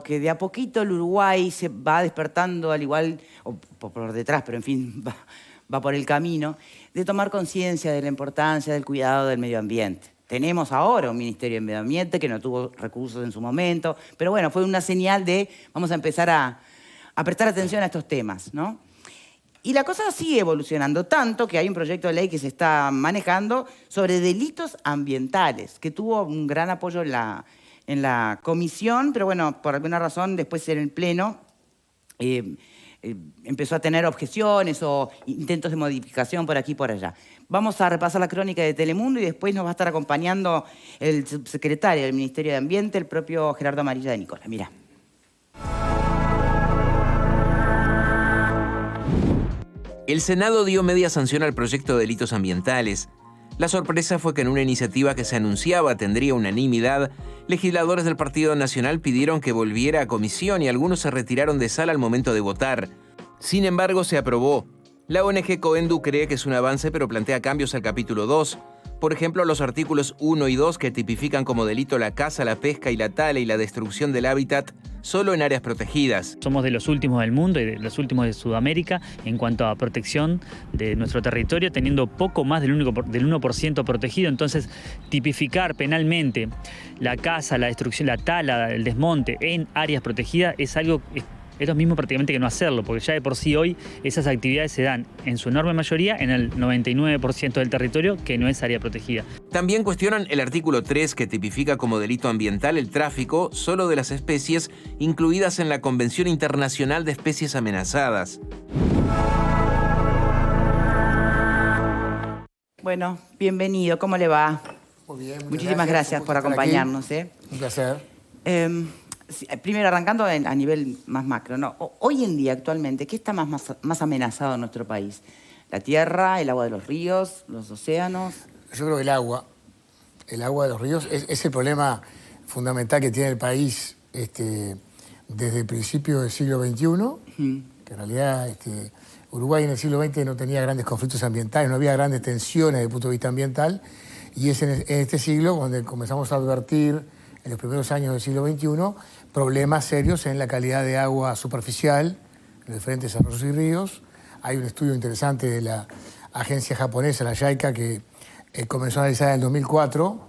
que de a poquito el Uruguay se va despertando al igual, o por detrás, pero en fin, va por el camino, de tomar conciencia de la importancia del cuidado del medio ambiente. Tenemos ahora un Ministerio de Medio Ambiente que no tuvo recursos en su momento, pero bueno, fue una señal de vamos a empezar a prestar atención a estos temas, ¿no? Y la cosa sigue evolucionando tanto que hay un proyecto de ley que se está manejando sobre delitos ambientales, que tuvo un gran apoyo en la comisión, pero bueno, por alguna razón después en el Pleno empezó a tener objeciones o intentos de modificación por aquí y por allá. Vamos a repasar la crónica de Telemundo y después nos va a estar acompañando el subsecretario del Ministerio de Ambiente, el propio Gerardo Amarilla de Nicola. Mirá. El Senado dio media sanción al proyecto de delitos ambientales. La sorpresa fue que en una iniciativa que se anunciaba tendría unanimidad, legisladores del Partido Nacional pidieron que volviera a comisión y algunos se retiraron de sala al momento de votar. Sin embargo, se aprobó. La ONG Coendu cree que es un avance, pero plantea cambios al capítulo 2. Por ejemplo, los artículos 1 y 2 que tipifican como delito la caza, la pesca y la tala y la destrucción del hábitat solo en áreas protegidas. Somos de los últimos del mundo y de los últimos de Sudamérica en cuanto a protección de nuestro territorio, teniendo poco más del 1% protegido. Entonces, tipificar penalmente la caza, la destrucción, la tala, el desmonte en áreas protegidas es algo... Es lo mismo prácticamente que no hacerlo, porque ya de por sí hoy esas actividades se dan en su enorme mayoría en el 99% del territorio que no es área protegida. También cuestionan el artículo 3 que tipifica como delito ambiental el tráfico solo de las especies incluidas en la Convención Internacional de Especies Amenazadas. Bueno, bienvenido, ¿cómo le va? Muy bien, Muchísimas gracias por acompañarnos. Un placer. Primero, arrancando a nivel más macro, ¿no? Hoy en día, actualmente, ¿qué está más amenazado en nuestro país? ¿La tierra, el agua de los ríos, los océanos? Yo creo que el agua de los ríos es el problema fundamental que tiene el país desde el principio del siglo XXI, que en realidad Uruguay en el siglo XX no tenía grandes conflictos ambientales, no había grandes tensiones desde el punto de vista ambiental, y es en este siglo donde comenzamos a advertir, en los primeros años del siglo XXI, problemas serios en la calidad de agua superficial en los diferentes arroyos y ríos. Hay un estudio interesante de la agencia japonesa, la JICA, que comenzó a analizar en el 2004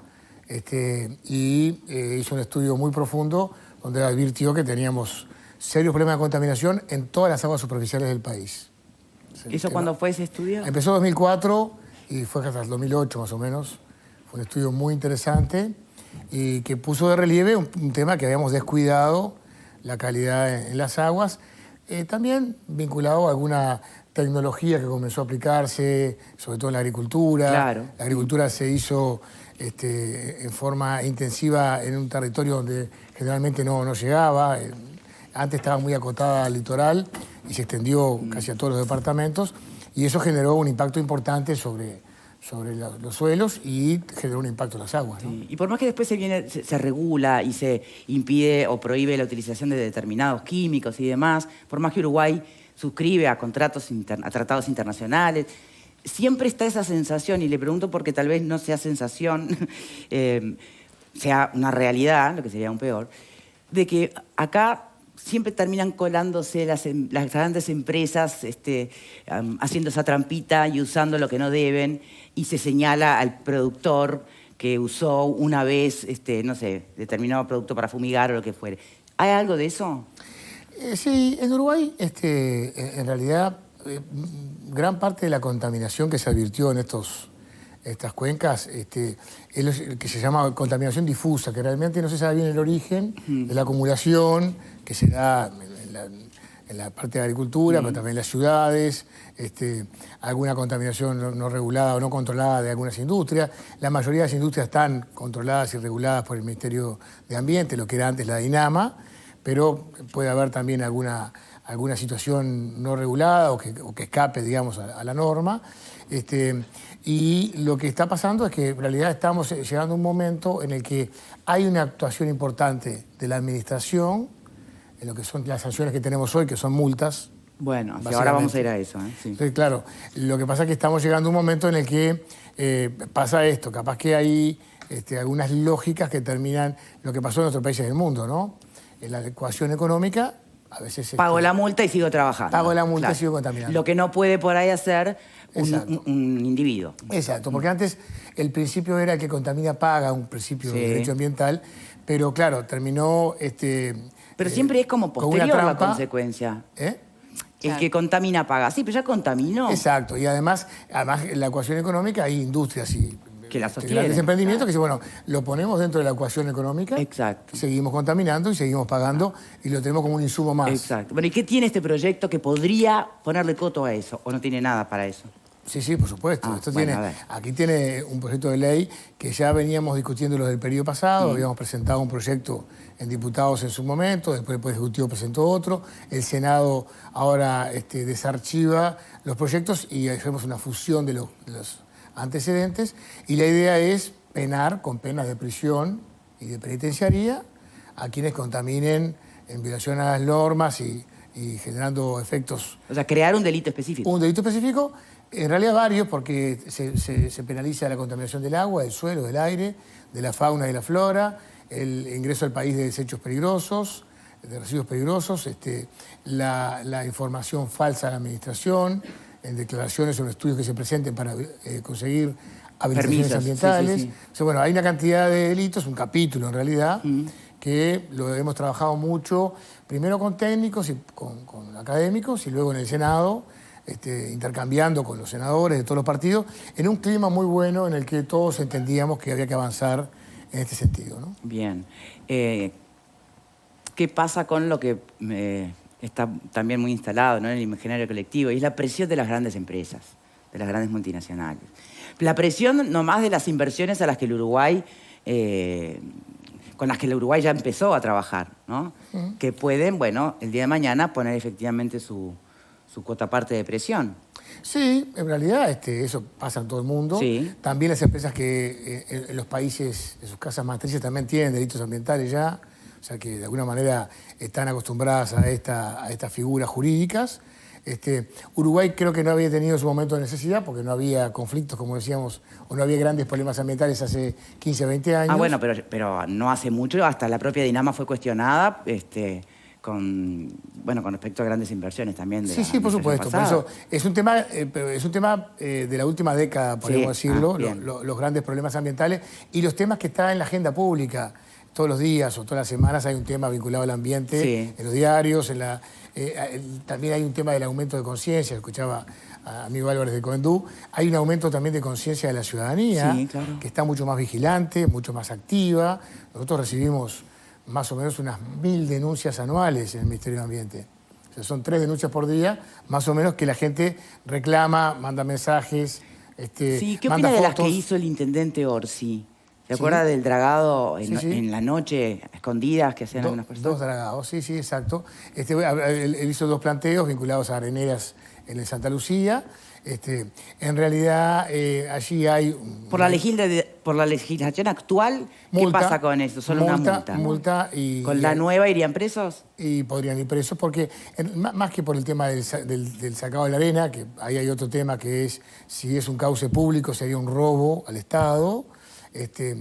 y hizo un estudio muy profundo donde advirtió que teníamos serios problemas de contaminación en todas las aguas superficiales del país. ¿Eso cuándo fue ese estudio? Empezó en 2004 y fue hasta el 2008 más o menos. Fue un estudio muy interesante y que puso de relieve un tema que habíamos descuidado, la calidad en las aguas, también vinculado a alguna tecnología que comenzó a aplicarse, sobre todo en la agricultura. Claro. La agricultura se hizo en forma intensiva en un territorio donde generalmente no llegaba. Antes estaba muy acotada al litoral y se extendió casi a todos los departamentos, y eso generó un impacto importante sobre los suelos y generó un impacto en las aguas, ¿no? Sí. Y por más que después se regula y se impide o prohíbe la utilización de determinados químicos y demás, por más que Uruguay suscribe a tratados internacionales, siempre está esa sensación, y le pregunto porque tal vez no sea sensación, sea una realidad, lo que sería aún peor, de que acá siempre terminan colándose las grandes empresas haciendo esa trampita y usando lo que no deben, y se señala al productor que usó una vez, no sé, determinado producto para fumigar o lo que fuere. ¿Hay algo de eso? Sí, en Uruguay, en realidad, gran parte de la contaminación que se advirtió en estas cuencas es lo que se llama contaminación difusa, que realmente no se sabe bien el origen de la acumulación que se da en la parte de agricultura, pero también en las ciudades, alguna contaminación no regulada o no controlada de algunas industrias. La mayoría de las industrias están controladas y reguladas por el Ministerio de Ambiente, lo que era antes la DINAMA, pero puede haber también alguna situación no regulada o que escape, digamos, a la norma. Y lo que está pasando es que en realidad estamos llegando a un momento en el que hay una actuación importante de la administración en lo que son las sanciones que tenemos hoy, que son multas. Bueno, ahora vamos a ir a eso. Sí. Entonces, claro, lo que pasa es que estamos llegando a un momento en el que pasa esto. Capaz que hay algunas lógicas que terminan lo que pasó en otros países del mundo, ¿no? en la ecuación económica, a veces... Pago la multa y sigo trabajando. Pago la multa Claro. y sigo contaminando. Lo que no puede por ahí hacer Exacto. un individuo. Exacto, porque antes el principio era que contamina paga, un principio Sí. de derecho ambiental, pero claro, terminó... Pero siempre es como con una posterior la trampa. consecuencia. ¿Eh? El que contamina paga. Sí, pero ya contaminó. Exacto, y además en la ecuación económica hay industrias y Que la sostienen. grandes emprendimientos que dicen, bueno, lo ponemos dentro de la ecuación económica, Exacto. seguimos contaminando y seguimos pagando y lo tenemos como un insumo más. Exacto. Bueno, ¿y qué tiene este proyecto que podría ponerle coto a eso? ¿O no tiene nada para eso? Sí, sí, por supuesto. Ah, Esto bueno, a ver. aquí tiene un proyecto de ley que ya veníamos discutiendo los del periodo pasado, habíamos presentado un proyecto en diputados en su momento, después el Poder Ejecutivo presentó otro, el Senado ahora desarchiva los proyectos y hacemos una fusión de los antecedentes y la idea es penar con penas de prisión y de penitenciaría a quienes contaminen en violación a las normas y generando efectos. O sea, crear un delito específico. Un delito específico, en realidad varios, porque se penaliza la contaminación del agua, del suelo, del aire, de la fauna y de la flora, el ingreso al país de desechos peligrosos, de residuos peligrosos, la información falsa a la administración, en declaraciones o en estudios que se presenten para conseguir habilitaciones Permisos, ambientales. sí, sí. O sea, bueno, hay una cantidad de delitos, un capítulo en realidad, que lo hemos trabajado mucho, primero con técnicos y con académicos, y luego en el Senado, intercambiando con los senadores de todos los partidos, en un clima muy bueno en el que todos entendíamos que había que avanzar en este sentido, ¿no? Bien. ¿Qué pasa con lo que está también muy instalado, ¿no?, en el imaginario colectivo? Y es la presión de las grandes empresas, de las grandes multinacionales. La presión nomás de las inversiones a las que el Uruguay... con las que el Uruguay ya empezó a trabajar, ¿no? Que pueden, bueno, el día de mañana poner efectivamente su cuota parte de presión. Sí, en realidad eso pasa en todo el mundo. Sí. También las empresas que en los países, en sus casas matrices, también tienen delitos ambientales ya, o sea que de alguna manera están acostumbradas a estas figuras jurídicas. Uruguay creo que no había tenido su momento de necesidad porque no había conflictos, como decíamos, o no había grandes problemas ambientales hace 15, 20 años. Ah, bueno, pero no hace mucho, hasta la propia Dinama fue cuestionada con respecto a grandes inversiones también. Sí, sí, por supuesto. Por eso es un tema, de la última década, podemos decirlo, los grandes problemas ambientales y los temas que están en la agenda pública. Todos los días o todas las semanas hay un tema vinculado al ambiente, en los diarios, también hay un tema del aumento de conciencia, escuchaba a amigo Álvarez de Coendú, hay un aumento también de conciencia de la ciudadanía, claro, que está mucho más vigilante, mucho más activa. Nosotros recibimos más o menos unas 1000 denuncias anuales en el Ministerio de Ambiente. O sea, son 3 denuncias por día, más o menos, que la gente reclama, manda mensajes, sí, ¿qué manda opina de las fotos. que hizo el intendente Orsi? ¿Se acuerda del dragado en la noche, a escondidas, que hacían algunas personas? 2 dragados, sí, sí, exacto. Él hizo 2 planteos vinculados a areneras en el Santa Lucía. En realidad, allí hay... Por la legislación actual, multa, ¿qué pasa con eso? Solo una multa. Multa y... ¿Con la nueva irían presos? Y podrían ir presos porque, más que por el tema del sacado de la arena, que ahí hay otro tema que es, si es un cauce público, sería un robo al Estado.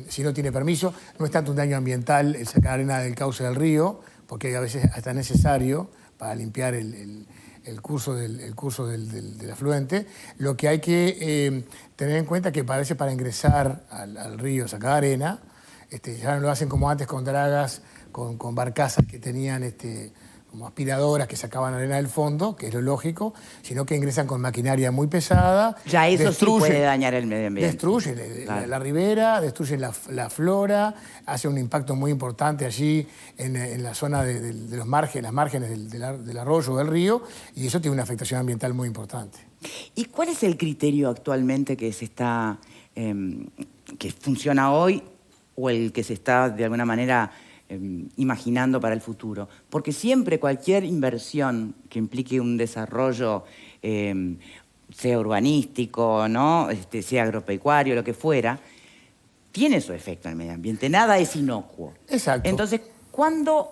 Si no tiene permiso, no es tanto un daño ambiental el sacar arena del cauce del río, porque a veces hasta es necesario para limpiar el curso del afluente. Lo que hay que tener en cuenta es que parece para ingresar al río, sacar arena, ya no lo hacen como antes con dragas, con barcazas que tenían como aspiradoras que sacaban arena del fondo, que es lo lógico, sino que ingresan con maquinaria muy pesada. Ya eso sí puede dañar el medio ambiente. Destruyen la ribera, destruyen la flora, hace un impacto muy importante allí en la zona de los márgenes, las márgenes del arroyo o del río, y eso tiene una afectación ambiental muy importante. ¿Y cuál es el criterio actualmente que se está, que funciona hoy o el que se está de alguna manera imaginando para el futuro? Porque siempre cualquier inversión que implique un desarrollo, sea urbanístico, ¿no?, sea agropecuario, lo que fuera, tiene su efecto en el medio ambiente. Nada es inocuo. Exacto. Entonces, ¿cuándo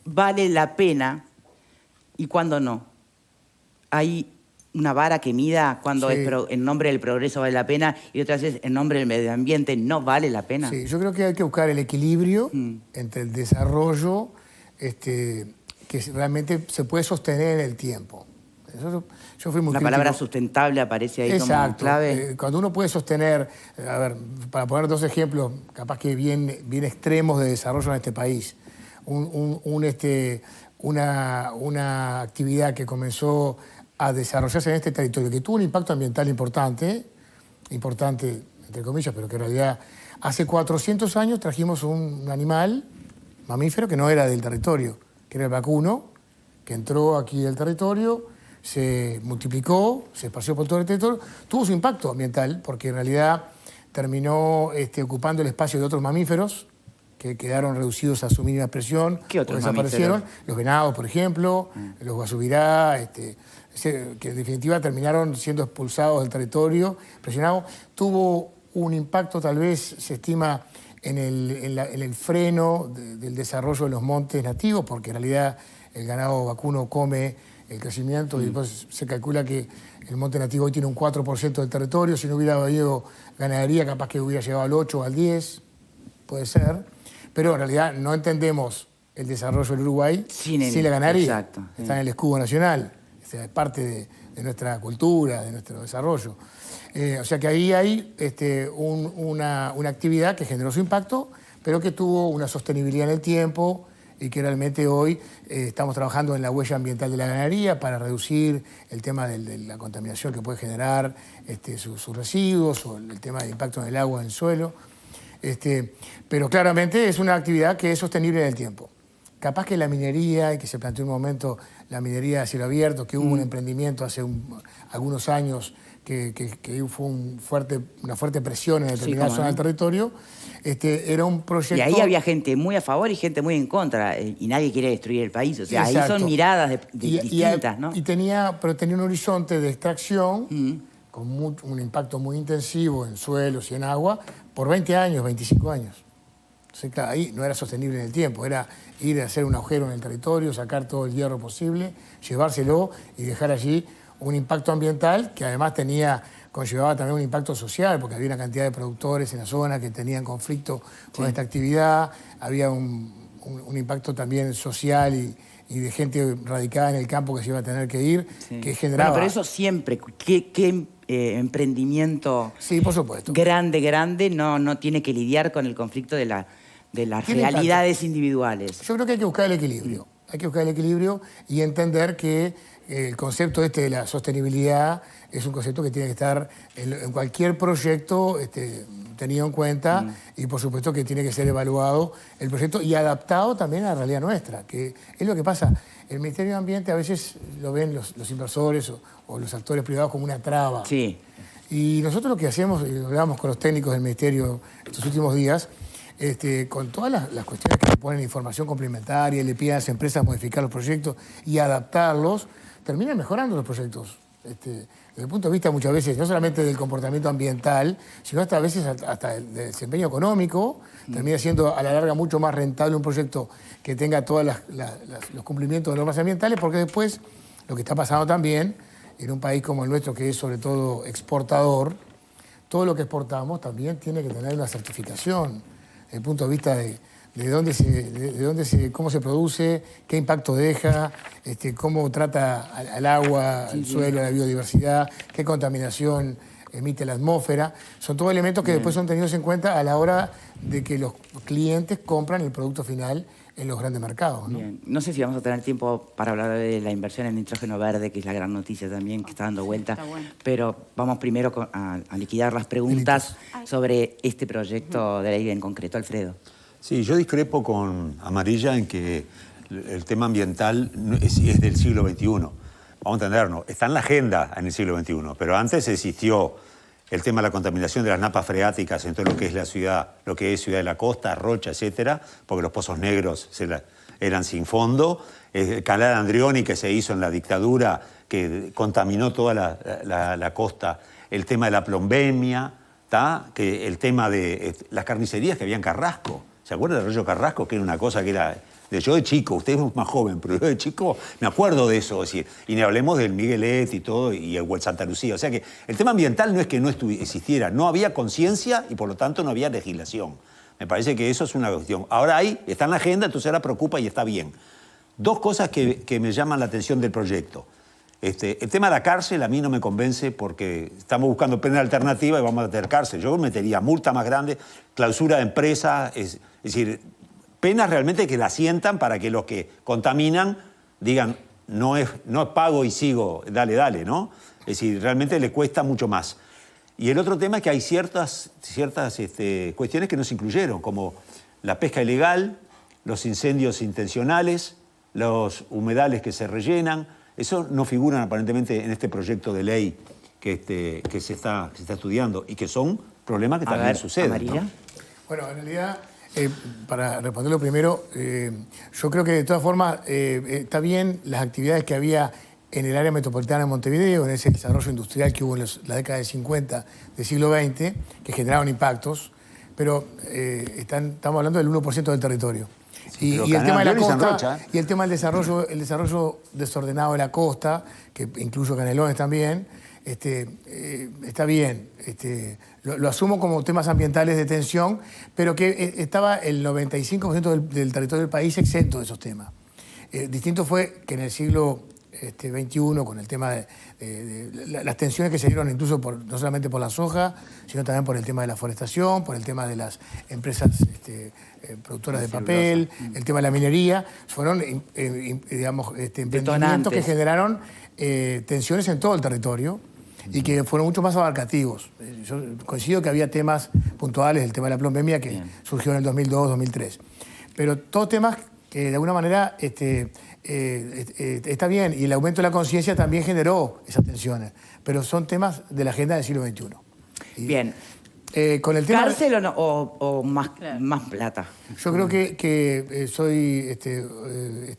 vale la pena y cuándo no? Hay una vara que mida cuando en nombre del progreso vale la pena y otras veces en nombre del medio ambiente no vale la pena. Sí, yo creo que hay que buscar el equilibrio entre el desarrollo que realmente se puede sostener en el tiempo. Yo fui muy La crítico. palabra sustentable aparece ahí como clave. Cuando uno puede sostener, a ver, para poner dos ejemplos, capaz que bien extremos de desarrollo en este país, una actividad que comenzó a desarrollarse en este territorio, que tuvo un impacto ambiental importante entre comillas, pero que en realidad hace 400 años trajimos un animal mamífero que no era del territorio, que era el vacuno, que entró aquí del territorio, se multiplicó, se esparció por todo el territorio, tuvo su impacto ambiental, porque en realidad terminó ocupando el espacio de otros mamíferos que quedaron reducidos a su mínima expresión, ¿Qué otros desaparecieron. mamíferos? Los venados, por ejemplo, los guasubirá, que en definitiva terminaron siendo expulsados del territorio, presionados. Tuvo un impacto, tal vez, se estima, en el freno del desarrollo de los montes nativos, porque en realidad el ganado vacuno come el crecimiento y después se calcula que el monte nativo hoy tiene un 4% del territorio. Si no hubiera habido ganadería, capaz que hubiera llegado al 8 o al 10, puede ser. Pero en realidad no entendemos el desarrollo del Uruguay sin la ganadería. Exacto, sí. Está en el escudo nacional, es parte de nuestra cultura, de nuestro desarrollo. O sea que ahí hay una actividad que generó su impacto, pero que tuvo una sostenibilidad en el tiempo y que realmente hoy estamos trabajando en la huella ambiental de la ganadería para reducir el tema de la contaminación que puede generar sus residuos, o el tema del impacto en el agua, en el suelo. Pero claramente es una actividad que es sostenible en el tiempo. Capaz que la minería, y que se planteó en un momento la minería a cielo abierto, que hubo un emprendimiento hace algunos años que fue una fuerte presión en determinadas zonas del territorio, era un proyecto... Y ahí había gente muy a favor y gente muy en contra, y nadie quiere destruir el país. O sea, ahí son miradas distintas, ¿no? Pero tenía un horizonte de extracción con un impacto muy intensivo en suelos y en agua por 20 años, 25 años. Entonces, claro, ahí no era sostenible en el tiempo, era ir a hacer un agujero en el territorio, sacar todo el hierro posible, llevárselo y dejar allí un impacto ambiental que además conllevaba también un impacto social, porque había una cantidad de productores en la zona que tenían conflicto con esta actividad, había un impacto también social y de gente radicada en el campo que se iba a tener que ir, que generaba... Bueno, pero eso siempre, ¿qué emprendimiento por supuesto. grande no tiene que lidiar con el conflicto de las realidades individuales? Yo creo que hay que buscar el equilibrio. Hay que buscar el equilibrio y entender que el concepto de la sostenibilidad es un concepto que tiene que estar en cualquier proyecto tenido en cuenta y por supuesto que tiene que ser evaluado el proyecto y adaptado también a la realidad nuestra, que es lo que pasa. El Ministerio de Ambiente a veces lo ven los inversores o los actores privados como una traba. Sí. Y nosotros lo que hacemos, y lo hablamos con los técnicos del Ministerio estos últimos días, con todas las cuestiones que le ponen información complementaria y le piden a las empresas modificar los proyectos y adaptarlos, terminan mejorando los proyectos. Desde el punto de vista muchas veces, no solamente del comportamiento ambiental, sino hasta a veces hasta del desempeño económico, termina siendo a la larga mucho más rentable un proyecto que tenga todos los cumplimientos de normas ambientales, porque después lo que está pasando también en un país como el nuestro, que es sobre todo exportador, todo lo que exportamos también tiene que tener una certificación, desde el punto de vista de cómo se produce, qué impacto deja, cómo trata al agua, al suelo, a la biodiversidad, qué contaminación emite la atmósfera. Son todos elementos que después son tenidos en cuenta a la hora de que los clientes compran el producto final en los grandes mercados, ¿no? Bien. No sé si vamos a tener tiempo para hablar de la inversión en nitrógeno verde, que es la gran noticia también que está dando vuelta, pero vamos primero a liquidar las preguntas sobre este proyecto de ley en concreto. Alfredo. Sí, yo discrepo con Amarilla en que el tema ambiental es del siglo XXI. Vamos a entendernos, está en la agenda en el siglo XXI, pero antes existió el tema de la contaminación de las napas freáticas en todo lo que es la ciudad, lo que es Ciudad de la Costa, Rocha, etcétera, porque los pozos negros eran sin fondo. El canal Andrioni que se hizo en la dictadura, que contaminó toda la costa. El tema de la plombemia, que el tema de las carnicerías que había en Carrasco. ¿Se acuerda del Arroyo Carrasco? Que era una cosa que era... Yo de chico, usted es más joven, pero yo de chico me acuerdo de eso. Es decir, y ni hablemos del Miguelet y todo, y el Santa Lucía. O sea que el tema ambiental no es que no existiera, no había conciencia y por lo tanto no había legislación. Me parece que eso es una cuestión. Ahora está en la agenda, entonces ahora preocupa y está bien. Dos cosas que me llaman la atención del proyecto. El tema de la cárcel a mí no me convence porque estamos buscando pena alternativa y vamos a tener cárcel. Yo metería multa más grande, clausura de empresas, es decir, penas realmente que la sientan para que los que contaminan digan no es pago y sigo, dale, ¿no? Es decir, realmente le cuesta mucho más. Y el otro tema es que hay ciertas cuestiones que no se incluyeron, como la pesca ilegal, los incendios intencionales, los humedales que se rellenan. Eso no figuran aparentemente en este proyecto de ley que se está estudiando y que son problemas que también suceden. Amarilla. ¿No? Bueno, en realidad, para responderlo primero, yo creo que de todas formas está bien las actividades que había en el área metropolitana de Montevideo, en ese desarrollo industrial que hubo en la década del 50 del siglo XX, que generaron impactos, pero estamos hablando del 1% del territorio. Sí, y el tema de la costa, Rocha, y el tema del desarrollo desordenado de la costa, que incluyo Canelones también, está bien. Lo asumo como temas ambientales de tensión, pero que estaba el 95% del territorio del país exento de esos temas. Distinto fue que en el siglo XXI, con el tema de las tensiones que se dieron incluso no solamente por la soja, sino también por el tema de la forestación, por el tema de las empresas productoras de papel, el tema de la minería, fueron emprendimientos que generaron tensiones en todo el territorio y que fueron mucho más abarcativos. Yo coincido que había temas puntuales, el tema de la plombemia que surgió en el 2002, 2003, pero todos temas que de alguna manera está bien, y el aumento de la conciencia también generó esas tensiones, pero son temas de la agenda del siglo XXI. Bien. Con el tema ¿Cárcel o más plata? Yo creo que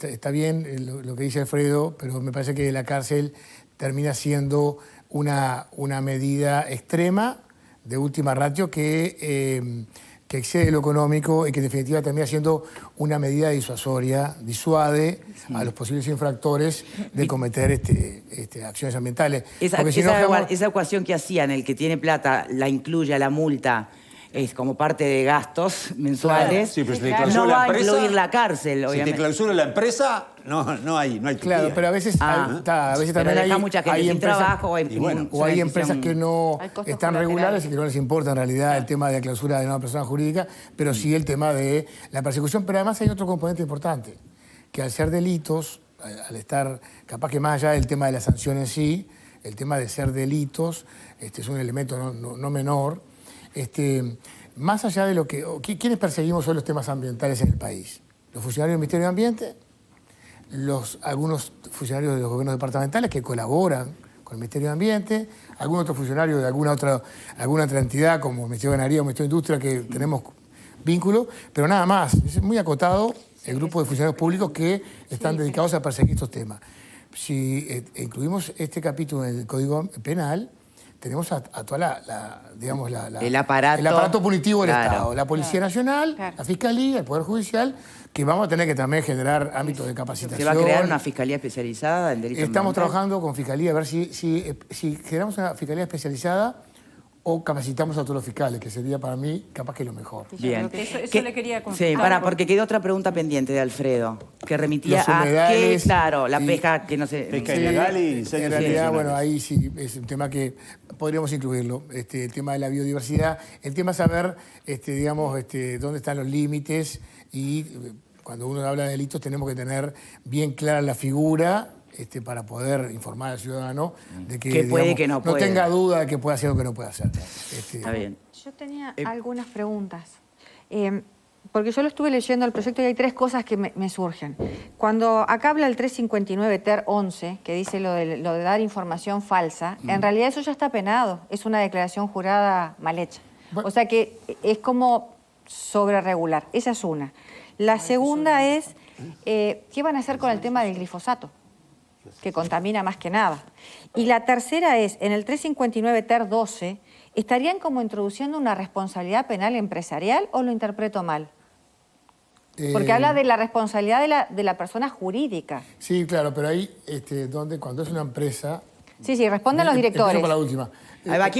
está bien lo que dice Alfredo, pero me parece que la cárcel termina siendo una medida extrema de última ratio que excede lo económico y que en definitiva termina siendo una medida disuasoria, disuade a los posibles infractores de cometer acciones ambientales. Esa ecuación que hacían, el que tiene plata la incluye a la multa, es como parte de gastos mensuales, Sí, pero si te no clausura va la a empresa, incluir la cárcel, Si obviamente. te clausura la empresa, no hay Claro, pero a veces, pero también deja hay, mucha gente hay sin empresas, trabajo. o hay empresas que no Hay costos están colaterales. reguladas y que no les importa en realidad el tema de la clausura de una persona jurídica, pero sí el tema de la persecución. Pero además hay otro componente importante, que al ser delitos, al estar, capaz que más allá del tema de la sanción en sí, el tema de ser delitos es un elemento no menor. Más allá de lo que... ¿Quiénes perseguimos hoy los temas ambientales en el país? Los funcionarios del Ministerio de Ambiente, algunos funcionarios de los gobiernos departamentales que colaboran con el Ministerio de Ambiente, algunos otros funcionarios de alguna otra entidad como el Ministerio de Ganadería o el Ministerio de Industria que tenemos vínculo, pero nada más. Es muy acotado el grupo de funcionarios públicos que están dedicados a perseguir estos temas. Si incluimos este capítulo en el Código Penal, tenemos a toda el aparato punitivo del claro. Estado, la Policía Nacional, Claro. la Fiscalía, el Poder Judicial, que vamos a tener que también generar ámbitos de capacitación. ¿Se va a crear una fiscalía especializada en delito Estamos ambiental? trabajando con Fiscalía a ver si generamos una Fiscalía especializada o capacitamos a todos los fiscales, que sería para mí capaz que lo mejor. Bien. Eso le quería consultar. Sí, porque quedó otra pregunta pendiente de Alfredo, que remitía Los a que, humedales claro, la y- pesca que no sé... Pesca ilegal y incendios En realidad, intencionales. bueno, ahí sí es un tema que podríamos incluirlo. El tema de la biodiversidad, el tema de saber, dónde están los límites y cuando uno habla de delitos tenemos que tener bien clara la figura para poder informar al ciudadano de que, ¿Qué puede, digamos, que no puede? tenga duda de que puede hacer o que no puede hacer. Está bien. Yo tenía algunas preguntas. Porque yo lo estuve leyendo el proyecto y hay tres cosas que me surgen. Cuando acá habla el 359 ter 11, que dice lo de dar información falsa, en realidad eso ya está penado. Es una declaración jurada mal hecha. Bueno. O sea que es como sobre regular. Esa es una. La segunda es, ¿qué van a hacer con el tema del glifosato? Que contamina más que nada. Y la tercera es, en el 359 ter 12, ¿estarían como introduciendo una responsabilidad penal empresarial o lo interpreto mal? Porque habla de la responsabilidad de la persona jurídica. Sí, claro, pero ahí cuando es una empresa, Sí, responden los directores. Empiezo por la última. Ahí va,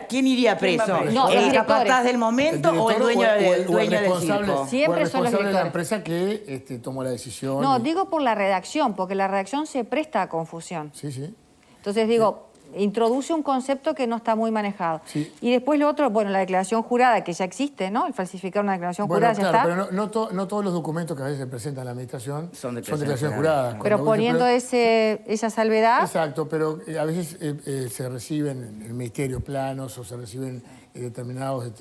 ¿quién iría preso? No, los ¿El directores. capataz del momento o el dueño, dueño del circo? Siempre o el son los responsable de la directores. empresa que tomó la decisión. No, digo por la redacción, porque la redacción se presta a confusión. Sí, sí. Entonces digo, introduce un concepto que no está muy manejado. Sí. Y después lo otro, bueno, la declaración jurada, que ya existe, ¿no? El falsificar una declaración Bueno, jurada claro, ya está. pero no todos los documentos que a veces se presentan en la administración Son declaraciones juradas. Pero Cuando poniendo esa salvedad, Exacto, pero a veces se reciben en el ministerio planos o se reciben determinados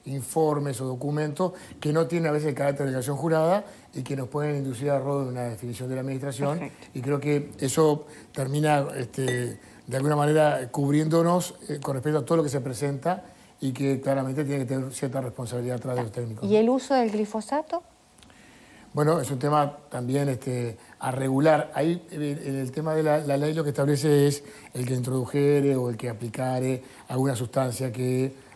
informes o documentos que no tienen a veces el carácter de declaración jurada y que nos pueden inducir a error en una definición de la administración. Perfecto. Y creo que eso termina de alguna manera cubriéndonos con respecto a todo lo que se presenta y que claramente tiene que tener cierta responsabilidad atrás de los técnicos. ¿y el uso del glifosato? Bueno, es un tema también a regular. Ahí, en el tema de la ley, lo que establece es el que introdujere o el que aplicare alguna sustancia que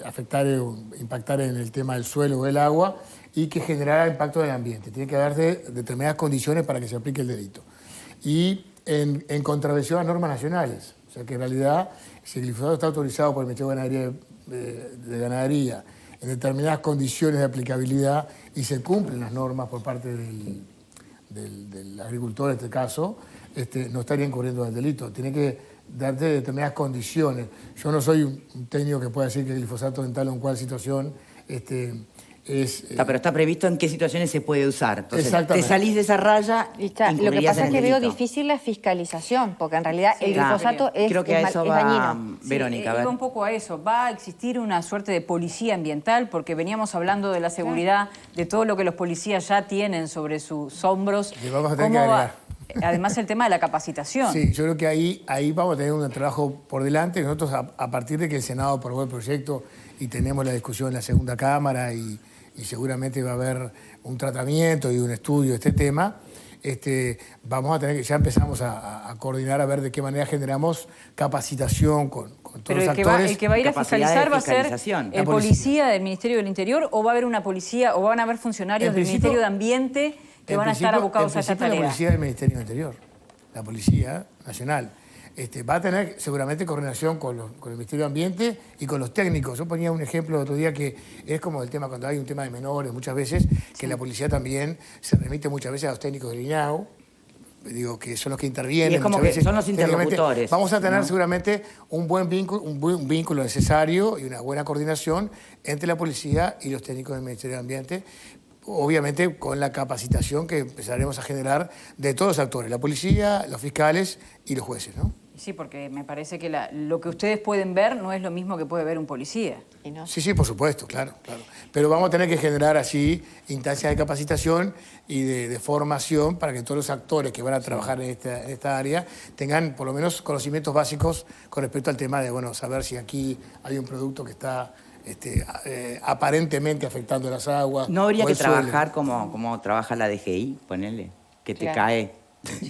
afectare o impactare en el tema del suelo o del agua y que generara impacto en el ambiente. Tiene que darse determinadas condiciones para que se aplique el delito. Y en contravención a normas nacionales. O sea que en realidad, si el glifosato está autorizado por el Ministerio de Ganadería en determinadas condiciones de aplicabilidad y se cumplen las normas por parte del agricultor, en este caso, no estaría incurriendo en el delito. Tiene que darte determinadas condiciones. Yo no soy un técnico que pueda decir que el glifosato en tal o en cual situación Pero está previsto en qué situaciones se puede usar. Entonces, te Exactamente. salís de esa raya, Y está. Lo que incurrirías pasa en es el que veo delito. difícil la fiscalización, porque en realidad el Claro. glifosato es, Creo que a es eso es va dañino. Verónica. a Iba ver. un poco a eso. ¿Va a existir una suerte de policía ambiental? Porque veníamos hablando de la seguridad, de todo lo que los policías ya tienen sobre sus hombros. Le vamos a tener que ¿Cómo va? agregar. Además, el tema de la capacitación. Sí, yo creo que ahí vamos a tener un trabajo por delante. Nosotros, a partir de que el Senado aprobó el proyecto y tenemos la discusión en la segunda Cámara y seguramente va a haber un tratamiento y un estudio de este tema, vamos a tener que, ya empezamos a coordinar a ver de qué manera generamos capacitación con todos Pero los el que va actores. a ir a Capacidad de fiscalizar va a ser fiscalización. el La policía. policía del Ministerio del Interior, o va a haber una policía, o van a haber funcionarios En del principio- Ministerio de Ambiente que En van a estar principio- abocados a esta en principio, tarea. la policía del Ministerio del Interior, la Policía Nacional, va a tener seguramente coordinación con el Ministerio de Ambiente y con los técnicos. Yo ponía un ejemplo el otro día que es como el tema, cuando hay un tema de menores, muchas veces, que la policía también se remite muchas veces a los técnicos del INAU, digo, que son los que intervienen. Y es como muchas que veces, son los técnicamente. interlocutores, Vamos a tener ¿no? seguramente un buen vínculo necesario y una buena coordinación entre la policía y los técnicos del Ministerio de Ambiente, obviamente con la capacitación que empezaremos a generar de todos los actores, la policía, los fiscales y los jueces, ¿no? Sí, porque me parece que lo que ustedes pueden ver no es lo mismo que puede ver un policía. Y no. Sí, por supuesto, claro. Pero vamos a tener que generar así instancias de capacitación y de formación para que todos los actores que van a trabajar en esta área tengan por lo menos conocimientos básicos con respecto al tema de, bueno, saber si aquí hay un producto que está aparentemente afectando las aguas. No habría o que el suelo. trabajar como trabaja la DGI, ponele, que te Claro. cae.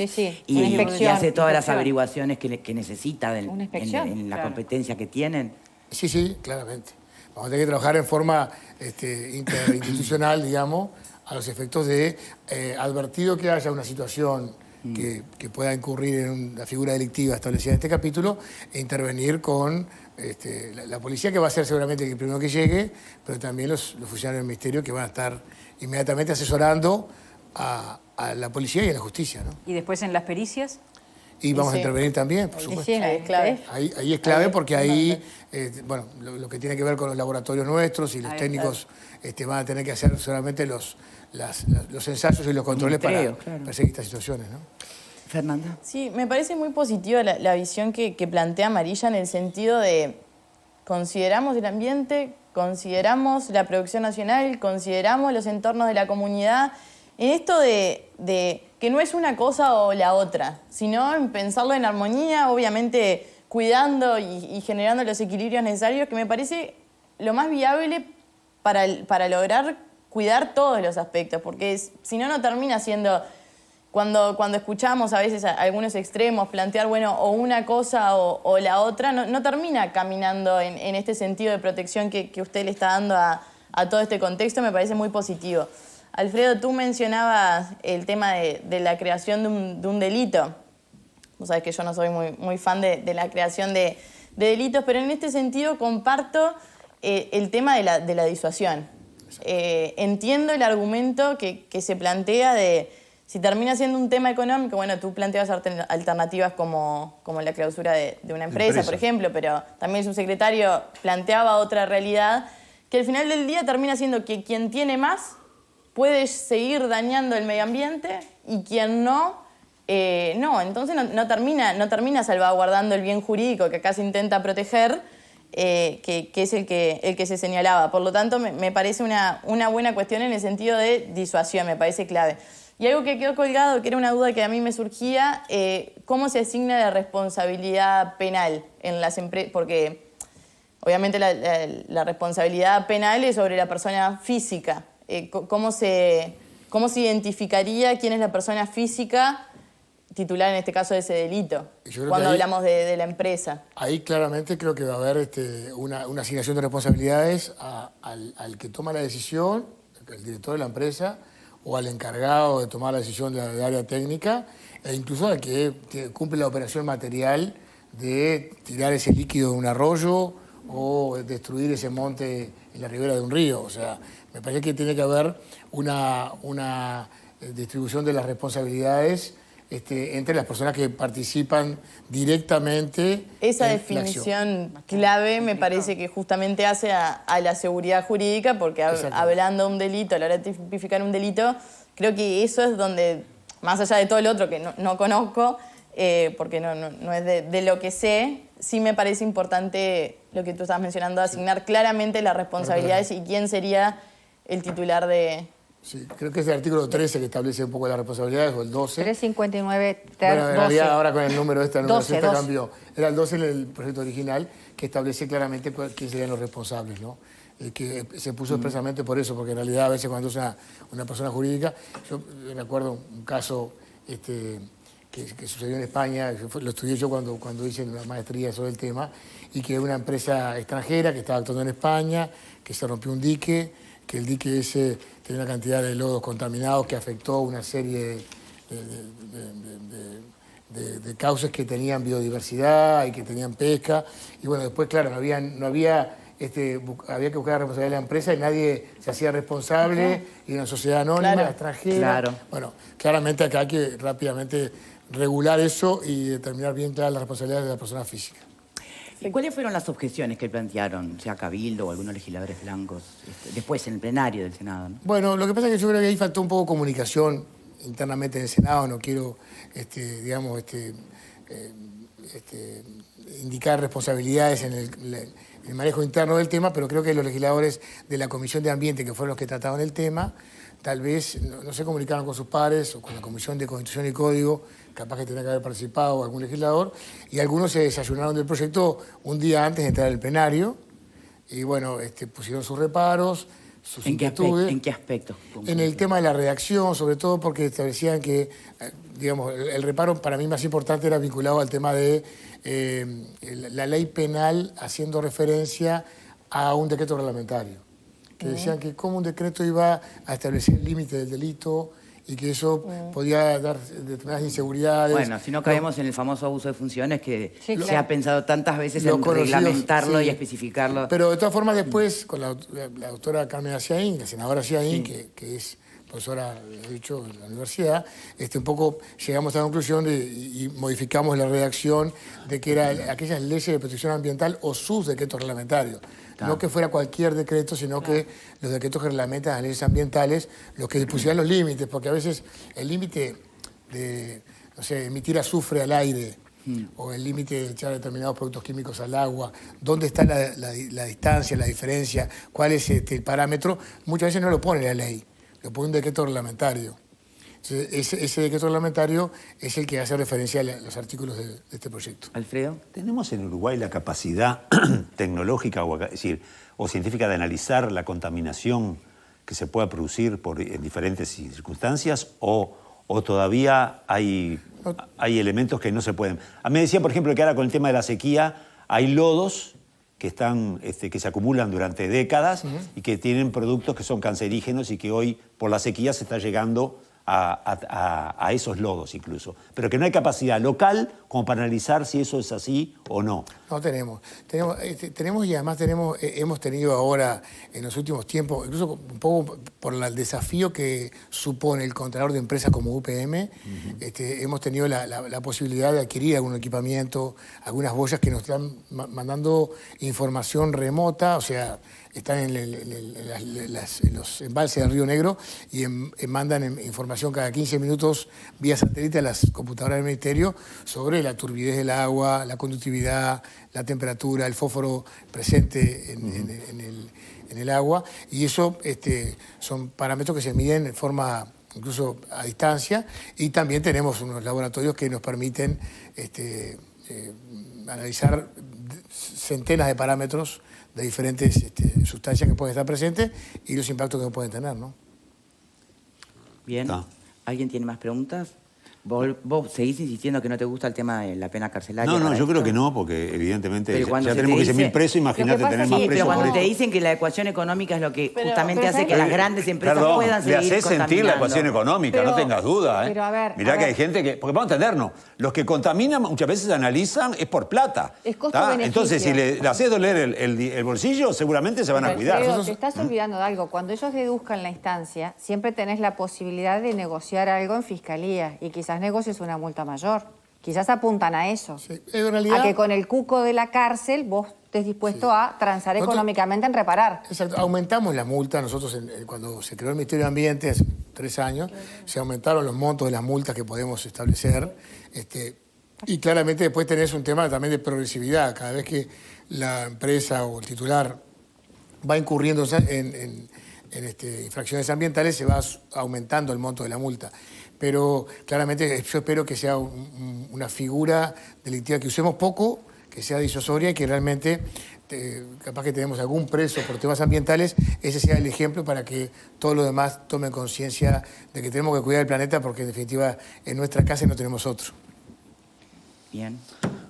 Sí, Y, una y inspección. hace todas las inspección. averiguaciones que necesita Una inspección, en la claro. competencia que tienen. Sí, claramente. Vamos a tener que trabajar en forma interinstitucional, digamos, a los efectos de advertido que haya una situación que pueda incurrir en una figura delictiva establecida en este capítulo e intervenir con la policía, que va a ser seguramente el primero que llegue, pero también los funcionarios del Ministerio que van a estar inmediatamente asesorando a la policía y a la justicia, ¿no? Y después en las pericias. Y vamos sí. a intervenir también, por Y supuesto. sí, Ahí es clave. Ahí es clave porque ahí, bueno, lo que tiene que ver con los laboratorios nuestros y los Ahí técnicos van a tener que hacer solamente los ensayos y los controles para Muestreos, claro. perseguir estas situaciones, ¿no? Fernanda. Sí, me parece muy positiva la visión que plantea Amarilla en el sentido de consideramos el ambiente, consideramos la producción nacional, consideramos los entornos de la comunidad, en esto de que no es una cosa o la otra, sino en pensarlo en armonía, obviamente cuidando y generando los equilibrios necesarios, que me parece lo más viable para lograr cuidar todos los aspectos, porque si no, no termina siendo... Cuando escuchamos a veces a algunos extremos plantear, bueno, o una cosa o la otra, no termina caminando en este sentido de protección que usted le está dando a todo este contexto, me parece muy positivo. Alfredo, tú mencionabas el tema de la creación de un delito. Vos sabés que yo no soy muy fan de la creación de delitos, pero en este sentido comparto el tema de la disuasión. Entiendo el argumento que se plantea de si termina siendo un tema económico, bueno, tú planteas alternativas como la clausura de una empresa, por ejemplo, pero también el subsecretario planteaba otra realidad que al final del día termina siendo que quien tiene más puede seguir dañando el medio ambiente y quien no, no. Entonces no termina salvaguardando el bien jurídico que acá se intenta proteger, que es el que se señalaba. Por lo tanto, me parece una buena cuestión en el sentido de disuasión, me parece clave. Y algo que quedó colgado, que era una duda que a mí me surgía, ¿cómo se asigna la responsabilidad penal en las empresas? Porque obviamente la responsabilidad penal es sobre la persona física. ¿Cómo se identificaría quién es la persona física titular, en este caso, de ese delito, cuando hablamos de la empresa? Ahí claramente creo que va a haber una asignación de responsabilidades al que toma la decisión, el director de la empresa, o al encargado de tomar la decisión de área técnica, e incluso al que cumple la operación material de tirar ese líquido de un arroyo o destruir ese monte en la ribera de un río. O sea, me parece que tiene que haber una distribución de las responsabilidades entre las personas que participan directamente. Esa definición clave me parece que justamente hace a la seguridad jurídica, porque hablando de un delito, a la hora de tipificar un delito, creo que eso es donde, más allá de todo el otro que no conozco, porque no es de lo que sé, sí me parece importante lo que tú estabas mencionando, asignar claramente las responsabilidades y quién sería el titular de... Sí, creo que es el artículo 13 que establece un poco las responsabilidades, o el 12. 359, bueno, en 12. realidad ahora con el número este, el número 12, cambió. Era el 12 en el proyecto original, que establece claramente quiénes serían los responsables, ¿no? Que se puso expresamente por eso, porque en realidad a veces cuando es una persona jurídica, yo me acuerdo un caso que sucedió en España, lo estudié yo cuando hice la maestría sobre el tema, y que una empresa extranjera que estaba actuando en España, que se rompió un dique, que el dique ese tenía una cantidad de lodos contaminados que afectó una serie de cauces que tenían biodiversidad y que tenían pesca. Y bueno, después, claro, había que buscar la responsabilidad de la empresa y nadie se hacía responsable, y una sociedad anónima, extranjera. Claro. Bueno, claramente acá hay que rápidamente regular eso y determinar bien claras las responsabilidades de la persona física. ¿Y cuáles fueron las objeciones que plantearon, sea Cabildo o algunos legisladores blancos, después en el plenario del Senado, ¿no? Bueno, lo que pasa es que yo creo que ahí faltó un poco de comunicación internamente en el Senado. No quiero, indicar responsabilidades en el manejo interno del tema, pero creo que los legisladores de la Comisión de Ambiente, que fueron los que trataban el tema, tal vez no se comunicaron con sus pares o con la Comisión de Constitución y Código, capaz que tenía que haber participado algún legislador, y algunos se desayunaron del proyecto un día antes de entrar al plenario, y bueno, pusieron sus reparos, sus inquietudes. ¿En qué aspecto? En el tema de la redacción, sobre todo porque establecían que, digamos, el reparo para mí más importante era vinculado al tema de la ley penal, haciendo referencia a un decreto reglamentario. Que decían que cómo un decreto iba a establecer el límite del delito y que eso podía dar determinadas inseguridades. Bueno, si no caemos en el famoso abuso de funciones que se ha pensado tantas veces en reglamentarlo y especificarlo. Pero de todas formas después, con la doctora Carmen Aciaín, la senadora Aciaín, que es profesora, de hecho, en la universidad, un poco llegamos a la conclusión y modificamos la redacción de que eran aquellas leyes de protección ambiental o sus decretos reglamentarios. Claro. No que fuera cualquier decreto, sino que los decretos que reglamentan las leyes ambientales, los que pusieran los límites, porque a veces el límite de, no sé, emitir azufre al aire, o el límite de echar determinados productos químicos al agua, dónde está la distancia, la diferencia, cuál es el parámetro, muchas veces no lo pone la ley, lo pone un decreto reglamentario. Entonces, ese decreto reglamentario es el que hace referencia a los artículos de este proyecto. Alfredo. ¿Tenemos en Uruguay la capacidad tecnológica o científica de analizar la contaminación que se pueda producir en diferentes circunstancias o todavía hay elementos que no se pueden? A mí me decía, por ejemplo, que ahora con el tema de la sequía hay lodos que se acumulan durante décadas y que tienen productos que son cancerígenos y que hoy por la sequía se está llegando a esos lodos incluso. Pero que no hay capacidad local como para analizar si eso es así o no. No tenemos. Tenemos y además hemos tenido ahora, en los últimos tiempos, incluso un poco por el desafío que supone el contralor de empresas como UPM, hemos tenido la posibilidad de adquirir algún equipamiento, algunas boyas que nos están mandando información remota, o sea, están en los embalses del Río Negro y mandan información cada 15 minutos vía satélite a las computadoras del Ministerio sobre la turbidez del agua, la conductividad, la temperatura, el fósforo presente en el agua. Y eso son parámetros que se miden en forma incluso a distancia. Y también tenemos unos laboratorios que nos permiten analizar centenas de parámetros de diferentes sustancias que pueden estar presentes y los impactos que pueden tener, ¿no? Bien. ¿Alguien tiene más preguntas? ¿Vos seguís insistiendo que no te gusta el tema de la pena carcelaria? No, yo creo que no, porque evidentemente ya se tenemos te 15.000 presos, imagínate tener más sí, presos. pero cuando por te esto. dicen que la ecuación económica es lo que Pero justamente hace que las grandes empresas Perdón, puedan seguir le haces sentir la contaminando. ecuación económica, Pero- no tengas duda. pero a ver, Mirá a que ver. hay gente que... Porque vamos a entendernos, los que contaminan muchas veces analizan es por plata. Es ¿tá? costo-beneficio. Entonces, si le haces doler el bolsillo, seguramente se van a cuidar. Alfredo, te estás olvidando de algo. Cuando ellos deduzcan la instancia, siempre tenés la posibilidad de negociar algo en fiscalía y quizás negocies una multa mayor. Quizás apuntan a eso. Sí, en realidad, A que con el cuco de la cárcel vos estés dispuesto a transar Nosotros- económicamente en reparar. exacto, aumentamos la multa. Nosotros, cuando se creó el Ministerio de Ambiente hace 3 años, se aumentaron los montos de las multas que podemos establecer. Y claramente después tenés un tema también de progresividad. Cada vez que la empresa o el titular va incurriendo en infracciones ambientales, se va aumentando el monto de la multa. Pero claramente yo espero que sea una figura delictiva que usemos poco, que sea disuasoria y que realmente, capaz que tenemos algún preso por temas ambientales, ese sea el ejemplo para que todos los demás tomen conciencia de que tenemos que cuidar el planeta porque en definitiva en nuestra casa no tenemos otro. Bien.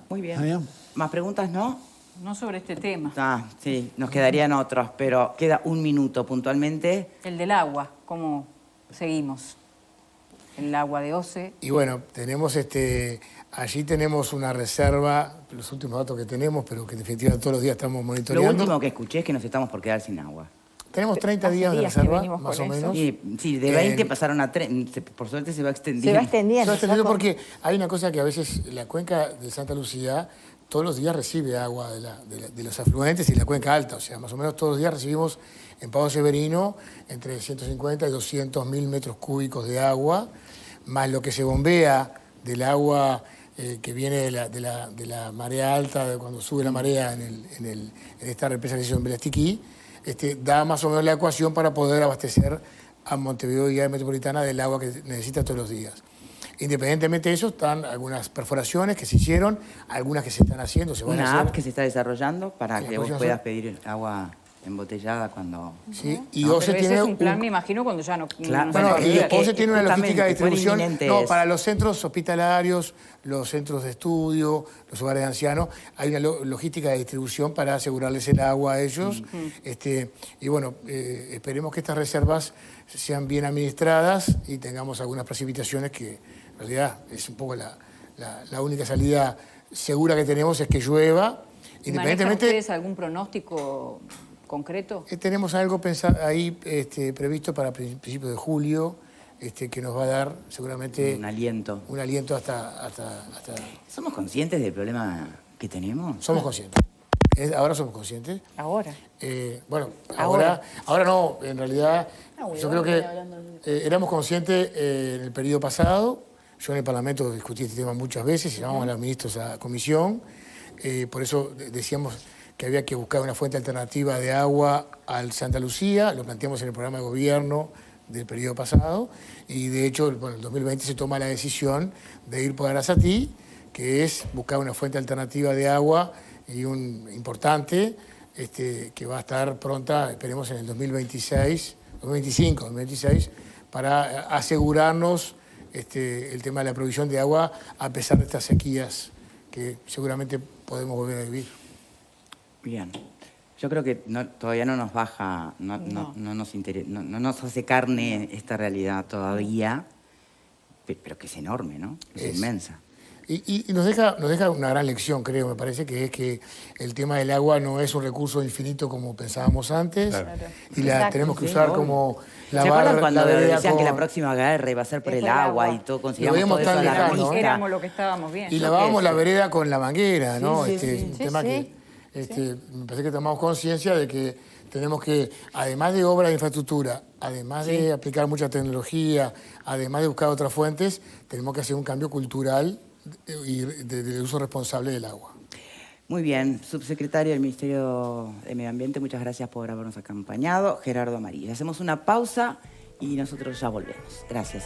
Muy bien. Ah, bien. ¿Más preguntas, no? No sobre este tema. Ah, sí, nos quedarían otros, pero queda 1 minuto puntualmente. El del agua, ¿cómo seguimos? El agua de OCE. Y bueno, tenemos allí tenemos una reserva, los últimos datos que tenemos, pero que en definitiva todos los días estamos Lo monitoreando. último que escuché es que nos estamos por quedar sin agua. Tenemos 30 Hace días de días que reserva, venimos más con o eso. menos. Sí, de 20 pasaron a 30. Por suerte se va extendiendo. Se va extendiendo. Se va extendiendo Saco. porque hay una cosa que a veces la cuenca de Santa Lucía todos los días recibe agua de los afluentes y la cuenca alta. O sea, más o menos todos los días recibimos en Pago Severino entre 150 y 200 mil metros cúbicos de agua, más lo que se bombea del agua que viene de la marea alta, de cuando sube la marea en esta represa que se hizo en Belastiquí, da más o menos la ecuación para poder abastecer a Montevideo y a Metropolitana del agua que necesita todos los días. Independientemente de eso, están algunas perforaciones que se hicieron, algunas que se están haciendo, se van a Una hacer. app que se está desarrollando para Sí, que vos podemos puedas hacer. pedir agua embotellada cuando... Sí, y No, OCE Pero ese tiene es un plan, me imagino, cuando ya no... Claro, no Bueno, se y y puede. que OCE tiene una logística de justamente fue distribución. inminente No, eso. para los centros hospitalarios, los centros de estudio, los hogares de ancianos, hay una logística de distribución para asegurarles el agua a ellos. Y bueno, esperemos que estas reservas sean bien administradas y tengamos algunas precipitaciones que en realidad es un poco la única salida segura que tenemos es que llueva. ¿Manejan Independientemente, ustedes algún pronóstico concreto? tenemos algo ahí previsto para principios de julio, que nos va a dar seguramente Un aliento. un aliento hasta... ¿Somos conscientes del problema que tenemos? Somos conscientes. Ahora somos conscientes. Ahora. Bueno, ahora no, en realidad yo creo que éramos conscientes en el periodo pasado. Yo en el Parlamento discutí este tema muchas veces, llamamos a los ministros a comisión. Por eso decíamos que había que buscar una fuente alternativa de agua al Santa Lucía. Lo planteamos en el programa de gobierno del periodo pasado. Y de hecho, bueno, en el 2020 se toma la decisión de ir por Arasatí, que es buscar una fuente alternativa de agua y importante, que va a estar pronta, esperemos, en el 2026, para asegurarnos el tema de la provisión de agua a pesar de estas sequías que seguramente podemos volver a vivir. Bien. Yo creo que todavía no nos baja, no nos hace carne esta realidad todavía. pero que es enorme, ¿no? Es inmensa. Y nos deja una gran lección, creo, me parece, que es que el tema del agua no es un recurso infinito como pensábamos antes, Claro. y la Exacto, tenemos que sí, usar obvio. como ¿Se acuerdan cuando vereda decían que la con- próxima guerra iba a ser por Es el por el agua agua. y todo? Lo Consideramos veíamos todo eso tan lejano, alarmista. Éramos lo que estábamos bien. Y lavábamos que la sí. vereda con la manguera, ¿no? Sí, sí, sí. Un Sí, tema sí. que me parece que tomamos conciencia de que tenemos que, además de obras de infraestructura, además de aplicar mucha tecnología, además de buscar otras fuentes, tenemos que hacer un cambio cultural y de uso responsable del agua. Muy bien, subsecretario del Ministerio de Medio Ambiente, muchas gracias por habernos acompañado. Gerardo Amarilla. Hacemos una pausa y nosotros ya volvemos. Gracias.